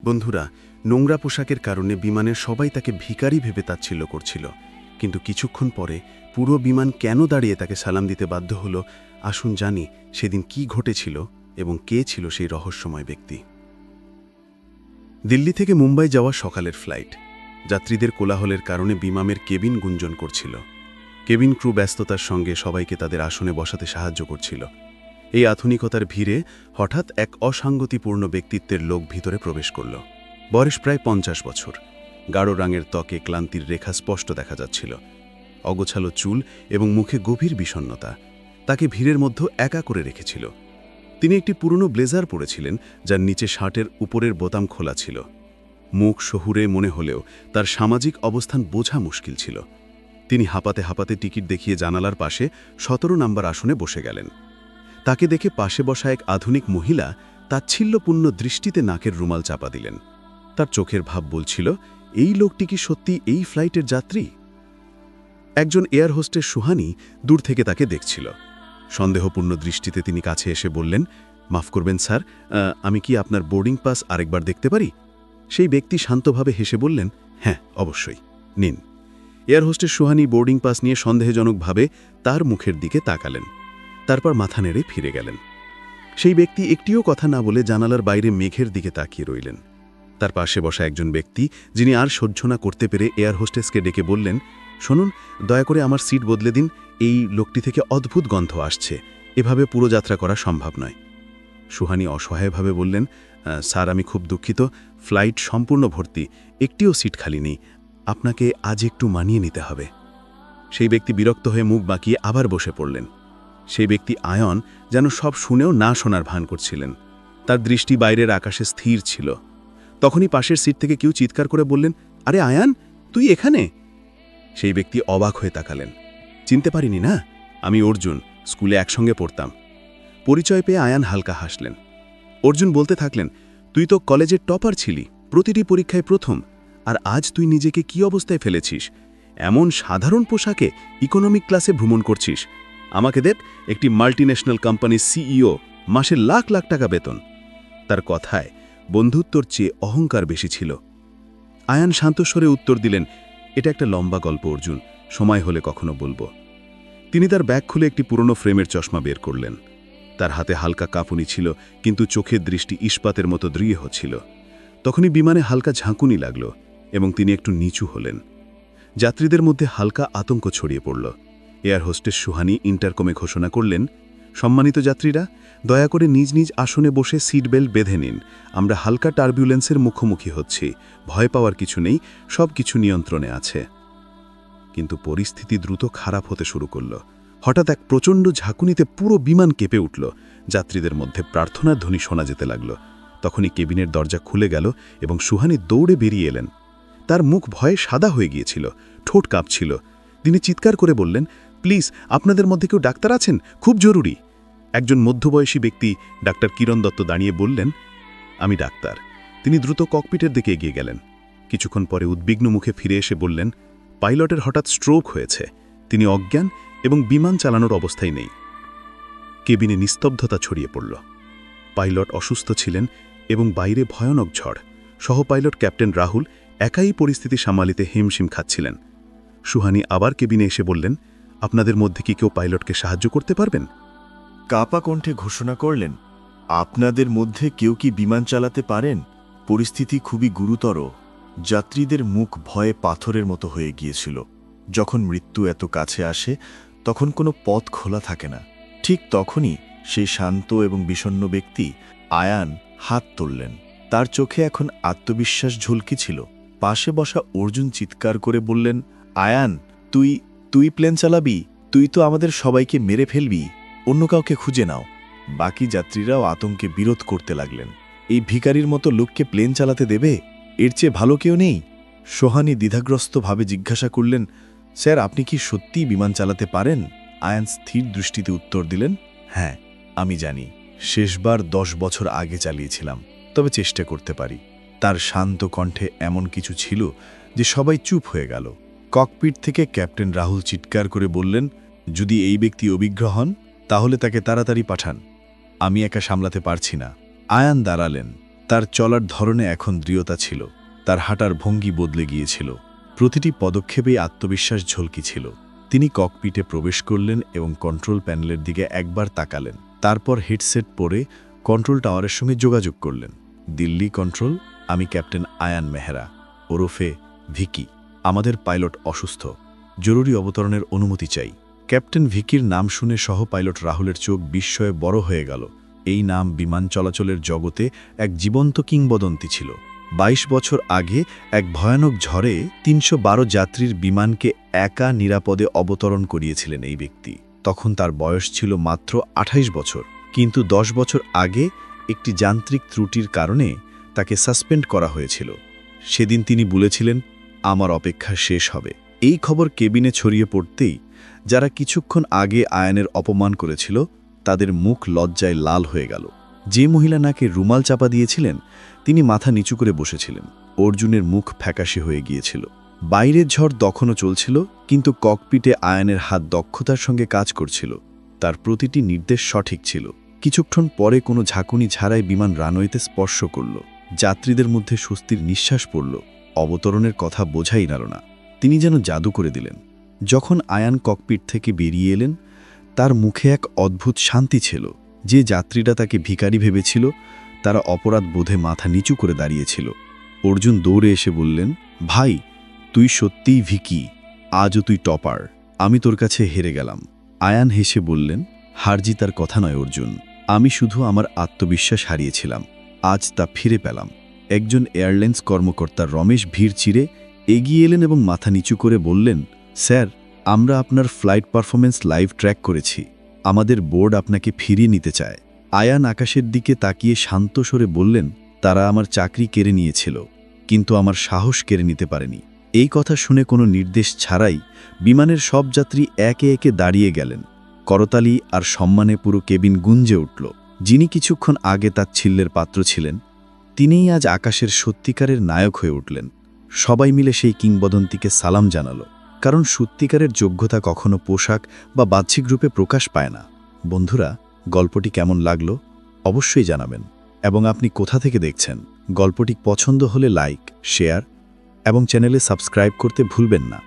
বন্ধুরা, নোংরা পোশাকের কারণে বিমানের সবাই তাকে ভিখারি ভেবে তাচ্ছিল্য করছিল। কিন্তু কিছুক্ষণ পরে পুরো বিমান কেন দাঁড়িয়ে তাকে সালাম দিতে বাধ্য হলো, আসুন জানি সেদিন কি ঘটেছিল এবং কে ছিল সেই রহস্যময় ব্যক্তি। দিল্লি থেকে মুম্বাই যাওয়া সকালের ফ্লাইট। যাত্রীদের কোলাহলের কারণে বিমানের কেবিন গুঞ্জন করছিল। কেবিন ক্রু ব্যস্ততার সঙ্গে সবাইকে তাদের আসনে বসাতে সাহায্য করছিল। এই আধুনিকতার ভিড়ে হঠাৎ এক অসাঙ্গতিপূর্ণ ব্যক্তিত্বের লোক ভিতরে প্রবেশ করল। বয়স প্রায় 50 বছর। গাঢ় রঙের ত্বকে ক্লান্তির রেখা স্পষ্ট দেখা যাচ্ছিল। অগোছালো চুল এবং মুখে গভীর বিষণ্ণতা তাকে ভিড়ের মধ্যে একা করে রেখেছিল। তিনি একটি পুরনো ব্লেজার পরেছিলেন, যার নিচে শার্টের উপরের বোতাম খোলা ছিল। মুখ শহুরে মনে হলেও তার সামাজিক অবস্থান বোঝা মুশকিল ছিল। তিনি হাঁপাতে হাঁপাতে টিকিট দেখিয়ে জানালার পাশে 17 নম্বর আসনে বসে গেলেন। তাকে দেখে পাশে বসা এক আধুনিক মহিলা তাচ্ছিল্যপূর্ণ দৃষ্টিতে নাকের রুমাল চাপা দিলেন। তার চোখের ভাব বলছিল, এই লোকটি কি সত্যি এই ফ্লাইটের যাত্রী? একজন এয়ার হোস্টেস সুহানি দূর থেকে তাকে দেখছিল। সন্দেহপূর্ণ দৃষ্টিতে তিনি কাছে এসে বললেন, মাফ করবেন স্যার, আমি কি আপনার বোর্ডিং পাস আরেকবার দেখতে পারি? সেই ব্যক্তি শান্তভাবে হেসে বললেন, হ্যাঁ অবশ্যই, নিন। Air hostess Suhani boarding pass নিয়ে সন্দেহজনকভাবে তার মুখের দিকে তাকালেন, তারপর মাথা নেড়ে ফিরে গেলেন। সেই ব্যক্তি একটিও কথা না বলে জানালার বাইরে মেঘের দিকে তাকিয়ে রইলেন। তার পাশে বসা একজন ব্যক্তি, যিনি আর সহ্য না করতে পেরে এয়ার হোস্টেসকে ডেকে বললেন, শুনুন, দয়া করে আমার সিট বদলে দিন, এই লোকটি থেকে অদ্ভুত গন্ধ আসছে, এভাবে পুরো যাত্রা করা সম্ভব নয়। সুহানি অসহায়ভাবে বললেন, স্যার আমি খুব দুঃখিত, ফ্লাইট সম্পূর্ণ ভর্তি, একটিও সিট খালি নেই, আপনাকে আজ একটু মানিয়ে নিতে হবে। সেই ব্যক্তি বিরক্ত হয়ে মুখ বাঁকিয়ে আবার বসে পড়লেন। সেই ব্যক্তি আয়ন যেন সব শুনেও না শোনার ভান করছিলেন। তার দৃষ্টি বাইরের আকাশে স্থির ছিল। তখনই পাশের সিট থেকে কেউ চিৎকার করে বললেন, আরে আয়ান, তুই এখানে? সেই ব্যক্তি অবাক হয়ে তাকালেন। চিনতে পারিনি না, আমি অর্জুন, স্কুলে একসঙ্গে পড়তাম। পরিচয় পেয়ে আয়ান হালকা হাসলেন। অর্জুন বলতে থাকলেন, তুই তো কলেজের টপার ছিলি, প্রতিটি পরীক্ষায় প্রথম, আর আজ তুই নিজেকে কি অবস্থায় ফেলেছিস? এমন সাধারণ পোশাকে ইকোনমিক ক্লাসে ভ্রমণ করছিস। আমাকে দেখ, একটি মাল্টিন্যাশনাল কোম্পানির সিইও, মাসে লাখ লাখ টাকা বেতন। তার কথায় বন্ধুত্বর চেয়ে অহংকার বেশি ছিল। আয়ান শান্তস্বরে উত্তর দিলেন, এটা একটা লম্বা গল্প অর্জুন, সময় হলে কখনো বলবো। তিনি তার ব্যাগ খুলে একটি পুরনো ফ্রেমের চশমা বের করলেন। তার হাতে হালকা কাঁপুনি ছিল, কিন্তু চোখের দৃষ্টি ইস্পাতের মতো দৃঢ় ছিল। তখনই বিমানে হালকা ঝাঁকুনি লাগল এবং তিনি একটু নিচু হলেন। যাত্রীদের মধ্যে হালকা আতঙ্ক ছড়িয়ে পড়ল। এয়ার হোস্টেস সুহানি ইন্টারকমে ঘোষণা করলেন, সম্মানিত যাত্রীরা, দয়া করে নিজ নিজ আসনে বসে সিট বেল্ট বেঁধে নিন, আমরা হালকা টার্বুলেন্সের মুখোমুখি হচ্ছি, ভয় পাওয়ার কিছু নেই, সব কিছু নিয়ন্ত্রণে আছে। কিন্তু পরিস্থিতি দ্রুত খারাপ হতে শুরু করল। হঠাৎ এক প্রচণ্ড ঝাঁকুনিতে পুরো বিমান কেঁপে উঠল। যাত্রীদের মধ্যে প্রার্থনার ধ্বনি শোনা যেতে লাগল। তখনই কেবিনের দরজা খুলে গেল এবং সুহানি দৌড়ে বেরিয়ে এলেন। তার মুখ ভয়ে সাদা হয়ে গিয়েছিল, ঠোঁট কাঁপছিল। তিনি চিৎকার করে বললেন, প্লিজ, আপনাদের মধ্যে কেউ ডাক্তার আছেন? খুব জরুরি। একজন মধ্যবয়সী ব্যক্তি, ডাক্তার কিরণ দত্ত, দাঁড়িয়ে বললেন, আমি ডাক্তার। তিনি দ্রুত ককপিটের দিকে এগিয়ে গেলেন। কিছুক্ষণ পরে উদ্বিগ্ন মুখে ফিরে এসে বললেন, পাইলটের হঠাৎ স্ট্রোক হয়েছে, তিনি অজ্ঞান এবং বিমান চালানোর অবস্থায় নেই। কেবিনে নিস্তব্ধতা ছড়িয়ে পড়ল। পাইলট অসুস্থ ছিলেন এবং বাইরে ভয়ানক ঝড়। সহ পাইলট ক্যাপ্টেন রাহুল একাই পরিস্থিতি সামালিতে হিমশিম খাচ্ছিলেন। সুহানি আবার কেবিনে এসে বললেন, আপনাদের মধ্যে কি কেউ পাইলটকে সাহায্য করতে পারবেন? কাপা কণ্ঠে ঘোষণা করলেন, আপনাদের মধ্যে কেউ কি বিমান চালাতে পারেন? পরিস্থিতি খুবই গুরুতর। যাত্রীদের মুখ ভয়ে পাথরের মতো হয়ে গিয়েছিল। যখন মৃত্যু এত কাছে আসে, তখন কোনো পথ খোলা থাকে না। ঠিক তখনই সেই শান্ত এবং বিষণ্ণ ব্যক্তি আয়ান হাত তুললেন। তার চোখে এখন আত্মবিশ্বাস ঝলকিছিল। পাশে বসা অর্জুন চিৎকার করে বললেন, আয়ান, তুই প্লেন চালাবি? তুই তো আমাদের সবাইকে মেরে ফেলবি, অন্য কাউকে খুঁজে নাও। বাকি যাত্রীরাও আতঙ্কে বিরোধ করতে লাগলেন। এই ভিখারির মতো লোককে প্লেন চালাতে দেবে? এর চেয়ে ভালো কেউ নেই। সোহানি দ্বিধাগ্রস্তভাবে জিজ্ঞাসা করলেন, স্যার, আপনি কি সত্যিই বিমান চালাতে পারেন? আয়ান স্থির দৃষ্টিতে উত্তর দিলেন, হ্যাঁ, আমি জানি। শেষবার 10 বছর আগে চালিয়েছিলাম, তবে চেষ্টা করতে পারি। তার শান্ত কণ্ঠে এমন কিছু ছিল যে সবাই চুপ হয়ে গেল। ককপিট থেকে ক্যাপ্টেন রাহুল চিৎকার করে বললেন, যদি এই ব্যক্তি অভিজ্ঞ হন, তাহলে তাকে তাড়াতাড়ি পাঠান, আমি একা সামলাতে পারছি না। আয়ান দাঁড়ালেন। তার চলার ধরনে এখন দৃঢ়তা ছিল, তার হাঁটার ভঙ্গি বদলে গিয়েছিল, প্রতিটি পদক্ষেপেই আত্মবিশ্বাস ঝলকি ছিল। তিনি ককপিটে প্রবেশ করলেন এবং কন্ট্রোল প্যানেলের দিকে একবার তাকালেন। তারপর হেডসেট পরে কন্ট্রোল টাওয়ারের সঙ্গে যোগাযোগ করলেন। দিল্লি কন্ট্রোল, আমি ক্যাপ্টেন আয়ান মেহরা, ওরফে ভিকি। আমাদের পাইলট অসুস্থ, জরুরি অবতরণের অনুমতি চাই। ক্যাপ্টেন ভিকির নাম শুনে সহ পাইলট রাহুলের চোখ বিস্ময়ে বড় হয়ে গেল। এই নাম বিমান চলাচলের জগতে এক জীবন্ত কিংবদন্তি ছিল। ২২ বছর আগে এক ভয়ানক ঝড়ে ৩১২ যাত্রীর বিমানকে একা নিরাপদে অবতরণ করিয়েছিলেন এই ব্যক্তি। তখন তার বয়স ছিল মাত্র ২৮ বছর। কিন্তু ১০ বছর আগে একটি যান্ত্রিক ত্রুটির কারণে তাকে সাসপেন্ড করা হয়েছিল। সেদিন তিনি বলেছিলেন, আমার অপেক্ষা শেষ হবে। এই খবর কেবিনে ছড়িয়ে পড়তেই যারা কিছুক্ষণ আগে আয়ানের অপমান করেছিল তাদের মুখ লজ্জায় লাল হয়ে গেল। যে মহিলা নাকে রুমাল চাপা দিয়েছিলেন তিনি মাথা নিচু করে বসেছিলেন। অর্জুনের মুখ ফ্যাকাশে হয়ে গিয়েছিল। বাইরের ঝড় তখনও চলছিল, কিন্তু ককপিটে আয়ানের হাত দক্ষতার সঙ্গে কাজ করছিল। তার প্রতিটি নির্দেশ সঠিক ছিল। কিছুক্ষণ পরে কোনো ঝাঁকুনি ছাড়াই বিমান রানওয়েতে স্পর্শ করল। যাত্রীদের মধ্যে স্বস্তির নিঃশ্বাস পড়ল। অবতরণের কথা বোঝাই নাল না। তিনি যেন জাদু করে দিলেন। যখন আয়ান ককপিট থেকে বেরিয়ে এলেন, তার মুখে এক অদ্ভুত শান্তি ছিল। যে যাত্রীরা তাকে ভিখারি ভেবেছিল তারা অপরাধ বোধে মাথা নিচু করে দাঁড়িয়েছিল। অর্জুন দৌড়ে এসে বললেন, ভাই, তুই সত্যিই ভিকি, আজও তুই টপার। আমি তোর কাছে হেরে গেলাম। আয়ান হেসে বললেন, হারজি তার কথা নয় অর্জুন, আমি শুধু আমার আত্মবিশ্বাস হারিয়েছিলাম। আজ তা ফিরে পেলাম। একজন এয়ারলাইন্স কর্মকর্তা রমেশ ভিড় চিরে এগিয়ে এলেন এবং মাথা নিচু করে বললেন, স্যার, আমরা আপনার ফ্লাইট পারফরমেন্স লাইভ ট্র্যাক করেছি। আমাদের বোর্ড আপনাকে ফিরিয়ে নিতে চায়। আয়ান আকাশের দিকে তাকিয়ে শান্ত স্বরে বললেন, তারা আমার চাকরি কেড়ে নিয়েছিল, কিন্তু আমার সাহস কেড়ে নিতে পারেনি। এই কথা শুনে কোনো নির্দেশ ছাড়াই বিমানের সব যাত্রী একে একে দাঁড়িয়ে গেলেন। করতালি আর সম্মানে পুরো কেবিন গুঞ্জে উঠল। যিনি কিছুক্ষণ আগে তাচ্ছিল্যের পাত্র ছিলেন তিনিই আজ আকাশের সত্যিকারের নায়ক হয়ে উঠলেন। সবাই মিলে সেই কিংবদন্তিকে সালাম জানালো, কারণ সত্যিকারের যোগ্যতা কখনো পোশাক বা বাহ্যিক রূপে প্রকাশ পায় না। বন্ধুরা, গল্পটি কেমন লাগলো অবশ্যই জানাবেন, এবং আপনি কোথা থেকে দেখছেন। গল্পটি পছন্দ হলে লাইক, শেয়ার এবং চ্যানেলে সাবস্ক্রাইব করতে ভুলবেন না।